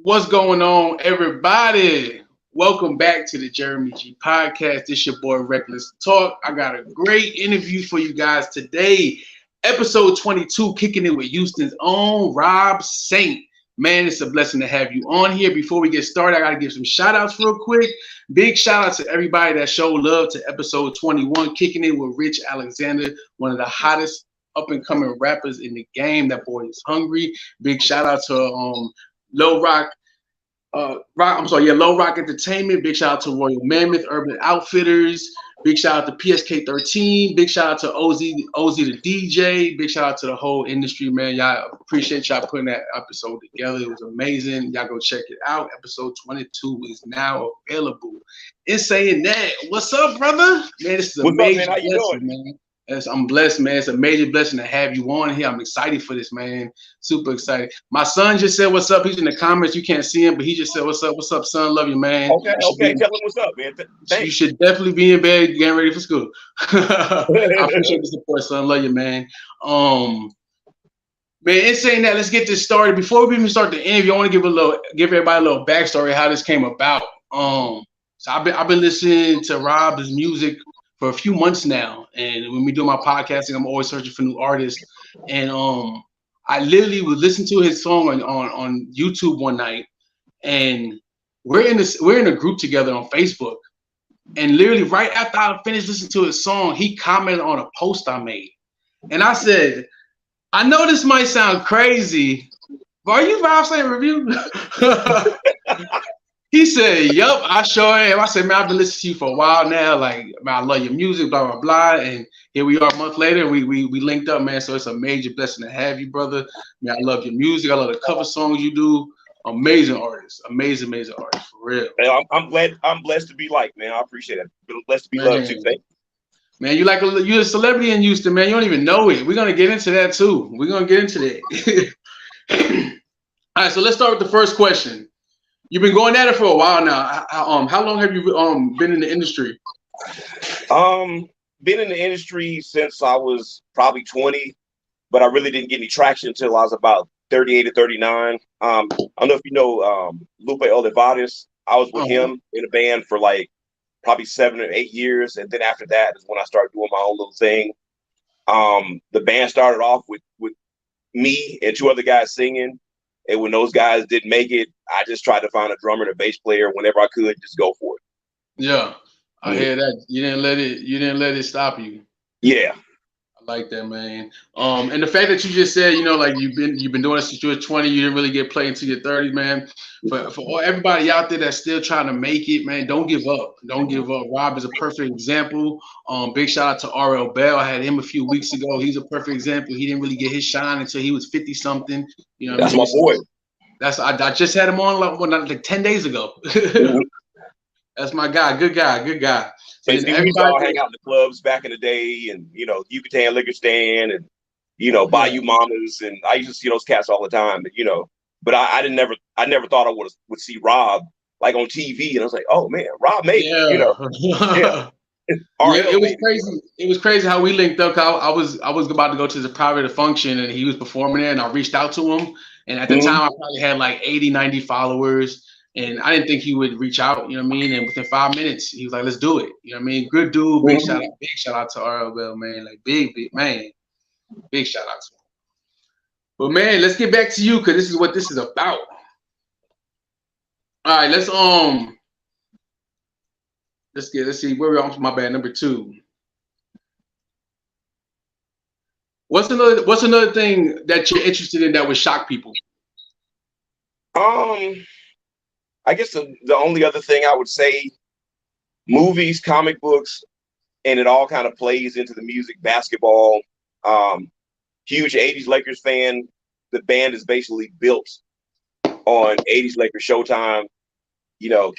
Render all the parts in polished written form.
What's going on, everybody? Welcome back to the Jeremy G podcast. This your boy Reckless Talk. I got a great interview for you guys today. Episode 22, kicking it with Houston's own Rob Saint. Man, it's a blessing to have you on here. Before we get started, I got to give some shout outs real quick. Big shout out to everybody that showed love to episode 21, kicking it with Rich Alexander, one of the hottest up and coming rappers in the game. That boy is hungry. Big shout out to Low Rock. Low Rock Entertainment. Big shout out to Royal Mammoth Urban Outfitters. Big shout out to PSK13. Big shout out to OZ the DJ. Big shout out to the whole industry, man. Y'all appreciate y'all putting that episode together. It was amazing. Y'all go check it out. Episode 22 is now available. In saying that, what's up, brother? Man, this is a major blessing, man. I'm blessed, man. It's a major blessing to have you on here. I'm excited for this, man. Super excited. My son just said what's up. He's in the comments. You can't see him, but he just said what's up. What's up, son? Love you, man. Okay. Tell him what's up, man. Thanks. You should definitely be in bed getting ready for school. I appreciate the support, son. Love you, man. Man, in saying that, let's get this started. Before we even start the interview, I want to give everybody a little backstory how this came about. So I've been listening to Rob's music for a few months now, and when we do my podcasting, I'm always searching for new artists. And I literally was listening to his song on YouTube one night, and we're in a group together on Facebook. And literally right after I finished listening to his song, he commented on a post I made, and I said, "I know this might sound crazy, but are you Revue saying Revue?" He said, "Yup, I sure am." I said, "Man, I've been listening to you for a while now. Like, man, I love your music, blah blah blah." And here we are a month later. We linked up, man. So it's a major blessing to have you, brother. Man, I love your music. I love the cover songs you do. Amazing artist, amazing artist for real. Man, I'm blessed to be liked, man. I appreciate it. Blessed to be loved too. Thank you. Man, you're a celebrity in Houston, man. You don't even know it. We're gonna get into that too. We're gonna get into that. All right, so let's start with the first question. You've been going at it for a while now. How long have you been in the industry? Been in the industry since I was probably 20, but I really didn't get any traction until I was about 38 or 39. I don't know if you know Lupe Olivares. I was with him in a band for like probably 7 or 8 years, and then after that is when I started doing my own little thing. The band started off with me and 2 other guys singing. And when those guys didn't make it, I just tried to find a drummer and a bass player whenever I could, just go for it. Yeah, I hear that. You didn't let it stop you. Yeah, I like that, man. And the fact that you just said, like you've been doing it since you were 20, you didn't really get played until your 30s, man. For everybody out there that's still trying to make it, man, don't give up. Don't give up. Rob is a perfect example. Big shout out to RL Bell. I had him a few weeks ago. He's a perfect example. He didn't really get his shine until he was 50 something. That's my boy. I just had him on like 10 days ago. Mm-hmm. That's my guy. Good guy. So we used to all hang out in the clubs back in the day, and Yucatan Liquor Stand, and Bayou Mamas, and I used to see those cats all the time. But I never thought I would see Rob like on TV, and I was like, oh man, Rob made it. Yeah. It was crazy. It was crazy how we linked up. I was about to go to the private function, and he was performing there, and I reached out to him. And at the time, I probably had like 80, 90 followers. And I didn't think he would reach out, you know what I mean? And within 5 minutes, he was like, let's do it. You know what I mean? Good dude. Big shout out to RL Bell, man. Like big man. Big shout out to him. But man, let's get back to you, because this is what this is about. All right, let's see where we're on to my bad, number 2. What's another thing that you're interested in that would shock people? I guess the only other thing I would say, movies, comic books, and it all kind of plays into the music, basketball. Huge 80s Lakers fan. The band is basically built on 80s Lakers Showtime.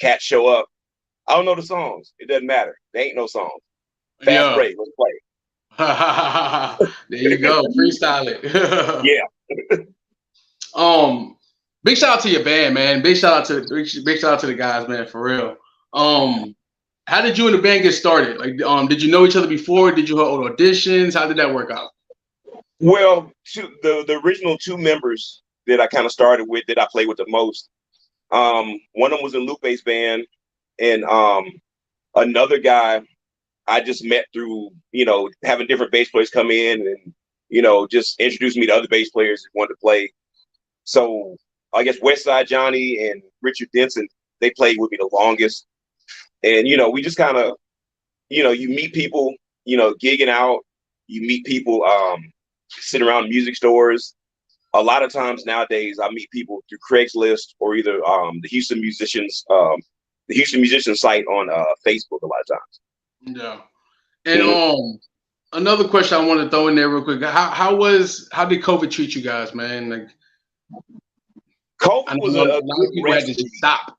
Cats show up. I don't know the songs. It doesn't matter. There ain't no songs. Fast break. Let's play. There you go. Freestyle it. Yeah. Big shout out to your band, man. Big shout out to the guys, man, for real. How did you and the band get started? Like, did you know each other before? Did you hold auditions? How did that work out? Well, the original 2 members that I kind of started with, that I played with the most, One of them was in Lupe's band, and another guy I just met through, having different bass players come in and, just introduced me to other bass players who wanted to play. So I guess Westside Johnny and Richard Denson, they played with me the longest. And, we just kind of, you meet people, gigging out, you meet people sitting around music stores. A lot of times nowadays, I meet people through Craigslist or either the Houston Musicians site on Facebook a lot of times. Yeah. And another question I want to throw in there real quick. How did COVID treat you guys, man? Like, COVID was a lot of people had to stop.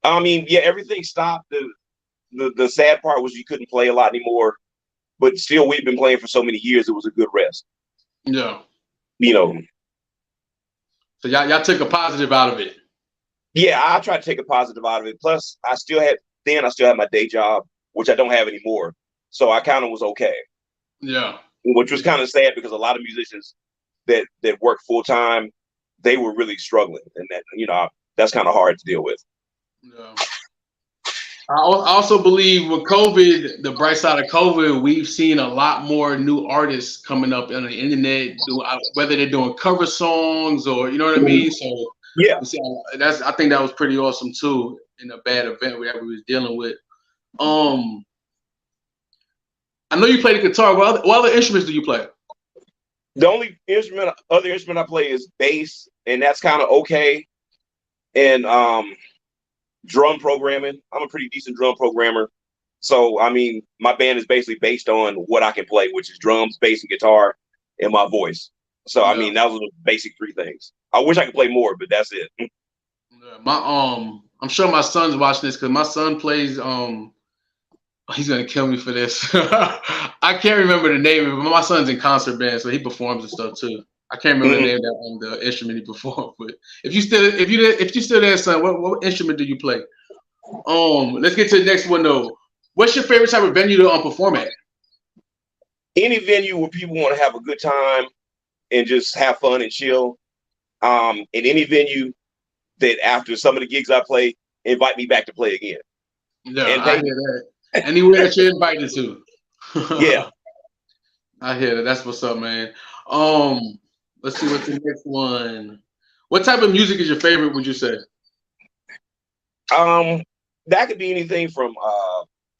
I mean, yeah, everything stopped. The sad part was you couldn't play a lot anymore, but still, we've been playing for so many years. It was a good rest. Yeah. So y'all took a positive out of it. Yeah, I tried to take a positive out of it. Plus, I still had my day job, which I don't have anymore. So I kind of was okay. Yeah. Which was kind of sad because a lot of musicians that work full time, they were really struggling, and that that's kind of hard to deal with. Yeah. I also believe with COVID, the bright side of COVID, we've seen a lot more new artists coming up on the internet, whether they're doing cover songs or, you know what I mean? So yeah, I think that was pretty awesome too in a bad event that we was dealing with. I know you play the guitar. What other instruments do you play? The only other instrument I play is bass, and that's kind of okay. And drum programming. I'm a pretty decent drum programmer. So, I mean, my band is basically based on what I can play, which is drums, bass, and guitar, and my voice. So, I mean, that was the basic three things. I wish I could play more, but that's it. I'm sure my son's watching this because my son plays, he's going to kill me for this. I can't remember the name of it, but my son's in concert band, so he performs and stuff too. I can't remember the name of the instrument he performed, but if you still there, son, what instrument do you play? Let's get to the next one though. What's your favorite type of venue to perform at? Any venue where people want to have a good time and just have fun and chill. In any venue that after some of the gigs I play, invite me back to play again. Yeah, I hear that. Anywhere that you're invited to. Yeah. I hear that. That's what's up, man. Let's see what's the next one. What type of music is your favorite, would you say? That could be anything from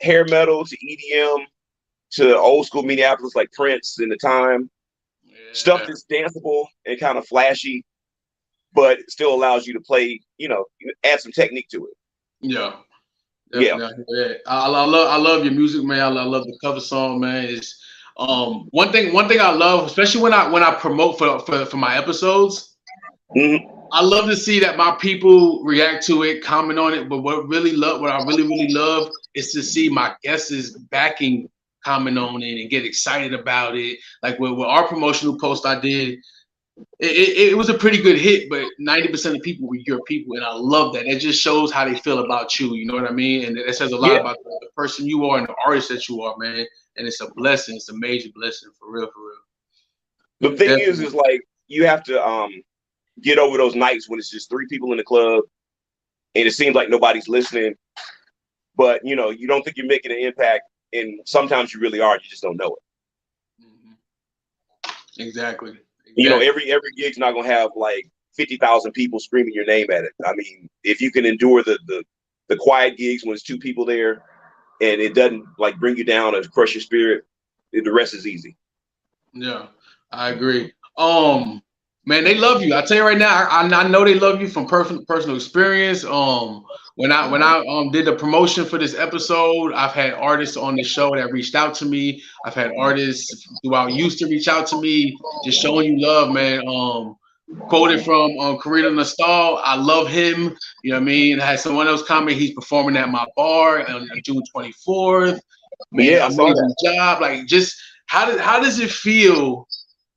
hair metal to EDM to old school Minneapolis like Prince in the time. Yeah. Stuff that's danceable and kind of flashy, but it still allows you to play, add some technique to it. Yeah. Definitely. I love your music, man. I love the cover song, man. It's one thing I love, especially when I promote for my episodes. Mm-hmm. I love to see that my people react to it, comment on it. But what I really love is to see my guests backing, comment on it, and get excited about it. Like with our promotional post I did, it was a pretty good hit, but 90% of people were your people, and I love that. It just shows how they feel about you. You know what I mean? And it says a lot about the person you are and the artist that you are, man. And it's a blessing. It's a major blessing, for real. The thing is like you have to get over those nights when it's just three people in the club, and it seems like nobody's listening. But you don't think you're making an impact, and sometimes you really are. You just don't know it. Mm-hmm. Exactly. Every gig's not gonna have like 50,000 people screaming your name at it. I mean, if you can endure the quiet gigs when it's two people there, and it doesn't like bring you down or crush your spirit, the rest is easy. Yeah, I agree. Man, they love you. I tell you right now, I know they love you from personal experience. When I did the promotion for this episode, I've had artists on the show that reached out to me. I've had artists throughout Houston reach out to me, just showing you love, man. Quoted from Karina Nastal, I love him. You know what I mean? I had someone else comment, he's performing at my bar on June 24th. Man, yeah, amazing job. Like, just how does it feel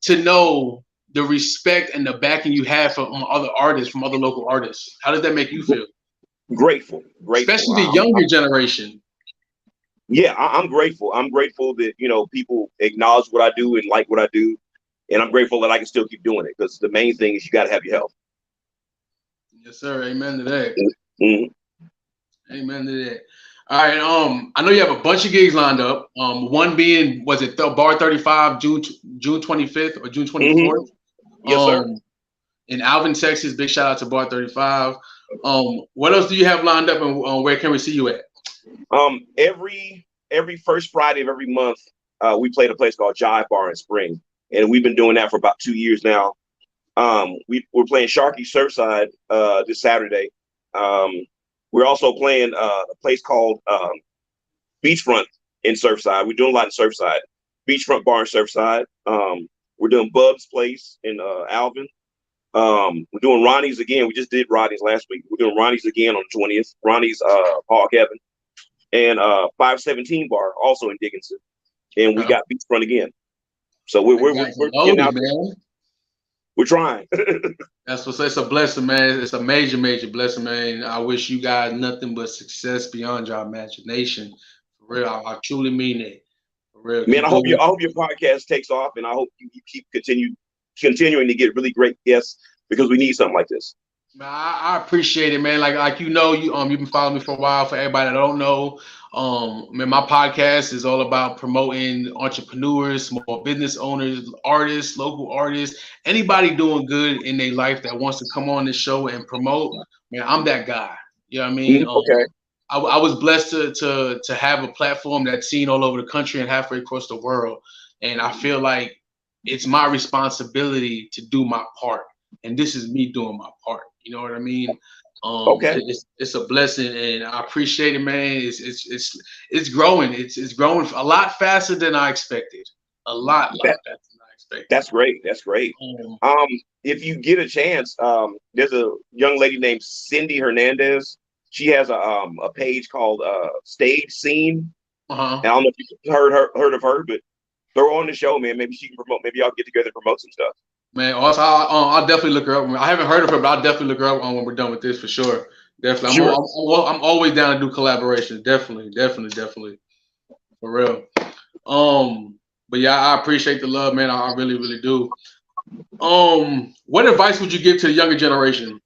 to know the respect and the backing you have from other artists, from other local artists? How does that make you feel? Grateful. Especially the younger generation. Yeah, I'm grateful. I'm grateful that, people acknowledge what I do and like what I do. And I'm grateful that I can still keep doing it, because the main thing is you got to have your health. Yes, sir. Amen to that. Mhm. Amen to that. All right. I know you have a bunch of gigs lined up. One being, was it the Bar 35, June 25th or June Mhm. 24th? Yes, sir. In Alvin, Texas. Big shout out to Bar 35. What else do you have lined up, and where can we see you at? Every first Friday of every month, we play at a place called Jive Bar in Spring, and we've been doing that for about 2 years now. We're playing Sharky Surfside this Saturday. We're also playing a place called Beachfront in Surfside. We're doing a lot in Surfside. Beachfront Bar in Surfside. We're doing Bub's Place in Alvin. We're doing Ronnie's again. We just did Ronnie's last week. We're doing Ronnie's again on the 20th. Ronnie's Hog Heaven. And 517 Bar also in Dickinson. And we got Beachfront again. So we're getting out there. Man. We're trying. That's what's. It's a blessing, man. It's a major, major blessing, man. I wish you guys nothing but success beyond your imagination. For real, I truly mean it. For real, Man, keep I hope doing your podcast takes off, and I hope you keep continuing to get really great guests because we need something like this. Man, I appreciate it, man. Like you know, you've been following me for a while. For everybody that don't know, man, my podcast is all about promoting entrepreneurs, small business owners, artists, local artists, anybody doing good in their life that wants to come on this show and promote. Man, I'm that guy. You know what I mean? Okay. I was blessed to have a platform that's seen all over the country and halfway across the world, and I feel like it's my responsibility to do my part, and this is me doing my part. You know what I mean? Okay. It's a blessing, and I appreciate it, man. It's growing. It's growing a lot faster than I expected. A lot faster than I expected. That's great. That's great. If you get a chance, there's a young lady named Cindy Hernandez. She has a page called Stage Scene. And I don't know if you've heard of her, but throw her on the show, man. Maybe she can promote. Maybe y'all get together and promote some stuff. Man, also I'll definitely look her up. I haven't heard of her, but I'll definitely look her up when we're done with this for sure. Definitely, Sure. I'm always down to do collaborations. Definitely, for real. But yeah, I appreciate the love, man. I really, really do. What advice would you give to the younger generation?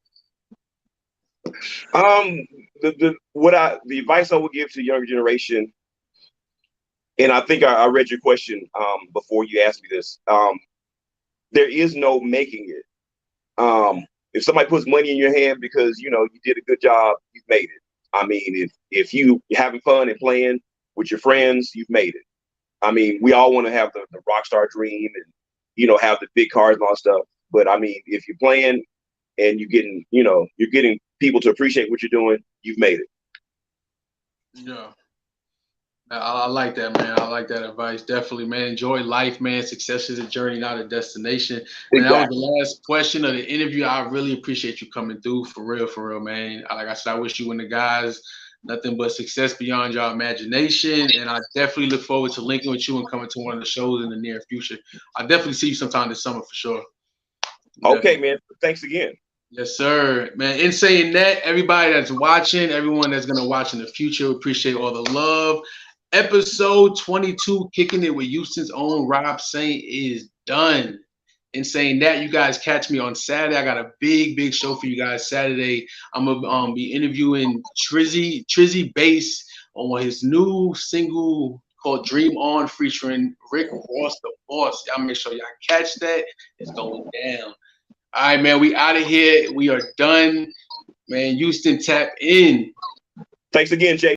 The advice I would give to the younger generation, and I think I read your question before you asked me this. There is no making it. If somebody puts money in your hand because you did a good job, you've made it. I mean, if you're having fun and playing with your friends, you've made it. I mean, we all want to have the rock star dream and have the big cars and all that stuff. But I mean, if you're playing and you're getting people to appreciate what you're doing, you've made it. Yeah. I like that, man. I like that advice. Definitely, man. Enjoy life, man. Success is a journey, not a destination. Man, that was the last question of the interview. I really appreciate you coming through. For real, man. Like I said, I wish you and the guys nothing but success beyond your imagination. And I definitely look forward to linking with you and coming to one of the shows in the near future. I'll definitely see you sometime this summer for sure. Okay, man. Thanks again. Yes, sir. Man, in saying that, everybody that's watching, everyone that's going to watch in the future, appreciate all the love. Episode 22, Kicking It with Houston's own Rob Saint is done. In saying that, you guys catch me on Saturday. I got a big show for you guys Saturday. I'm going to be interviewing Trizzy Bass on his new single called Dream On featuring Rick Ross, the Boss. Y'all make sure y'all catch that. It's going down. All right, man, we out of here. We are done. Man, Houston, tap in. Thanks again, Jay.